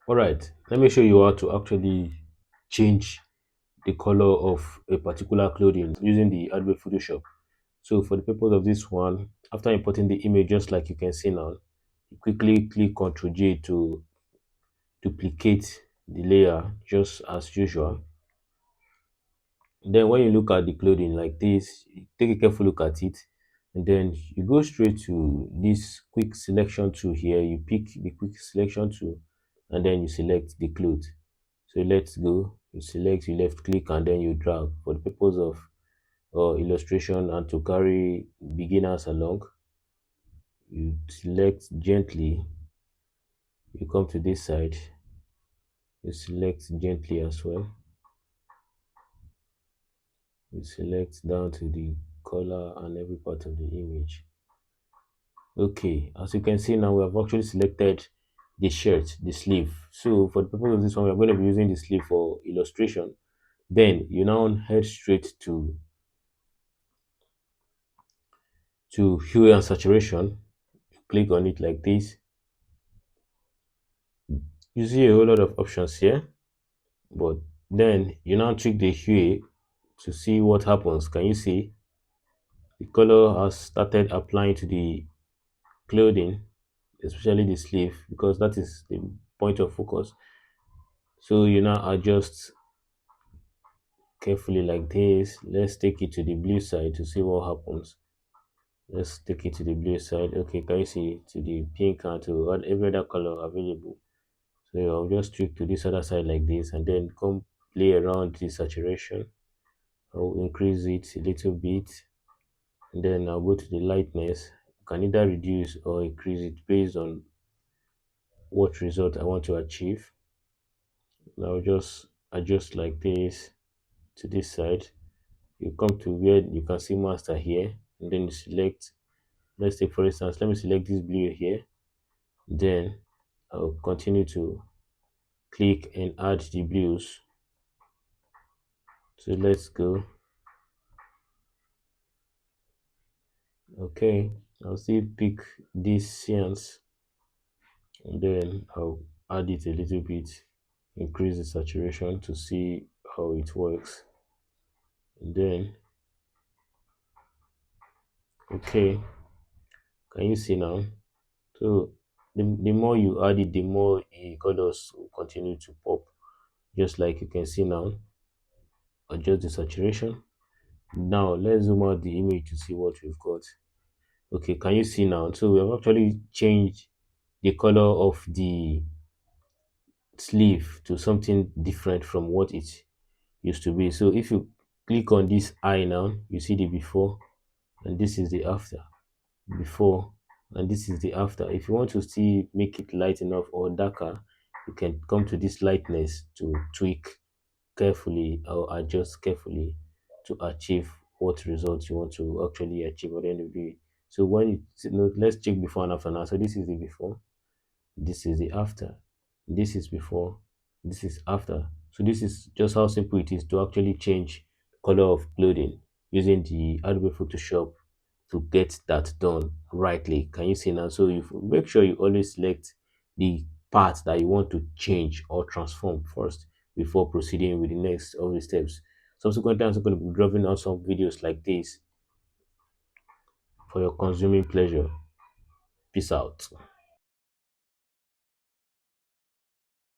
All right, let me show you how to actually change the color of a particular clothing using the Adobe Photoshop. So for the purpose of this one, after importing the image, just like you can see now, you quickly click Ctrl J to duplicate the layer just as usual. Then when you look at the clothing like this, you take a careful look at it, and then you go straight to this quick selection tool here. You pick the quick selection tool, and then you select the cloth. So let's go. You select, you left click, and then you drag for the purpose of illustration and to carry beginners along. You select gently. You come to this side. You select gently as well. You select down to the color and every part of the image. Okay, as you can see now, we have actually selected the shirt, the sleeve. So for the purpose of this one, we're going to be using the sleeve for illustration. Then you now head straight to hue and saturation. Click on it like this. You see a whole lot of options here, but then you now tweak the hue to see what happens. Can you see the color has started applying to the clothing, especially the sleeve, because that is the point of focus. So you now adjust carefully like this. Let's take it to the blue side to see what happens. Let's take it to the blue side. Okay, can you see to the pink and to every other color available? So I'll just tweak to this other side like this and then come play around the saturation. I'll increase it a little bit and then I'll go to the lightness. You can either reduce or increase it based on what result I want to achieve. Now just adjust like this to this side. You come to where you can see master here and then you select, let's take for instance, let me select this blue here. Then I'll continue to click and add the blues. So let's go. Okay, I'll still pick this science and then I'll add it a little bit, increase the saturation to see how it works. And then, okay, can you see now? So the more you add it, the more colors will continue to pop, just like you can see now. Adjust the saturation. Now let's zoom out the image to see what we've got. Okay, can you see now? So we have actually changed the color of the sleeve to something different from what it used to be. So if you click on this eye now, you see the before and this is the after. Before and this is the after. If you want to still make it light enough or darker, you can come to this lightness to tweak carefully or adjust carefully to achieve what results you want to actually achieve at the end of the day. So when let's check before and after now. So this is the before, this is the after, this is before, this is after. So this is just how simple it is to actually change color of clothing using the Adobe Photoshop to get that done rightly. Can you see now? So you make sure you always select the part that you want to change or transform first before proceeding with the next of the steps. Subsequently, I'm also going to be drawing out some videos like this for your consuming pleasure. Peace out.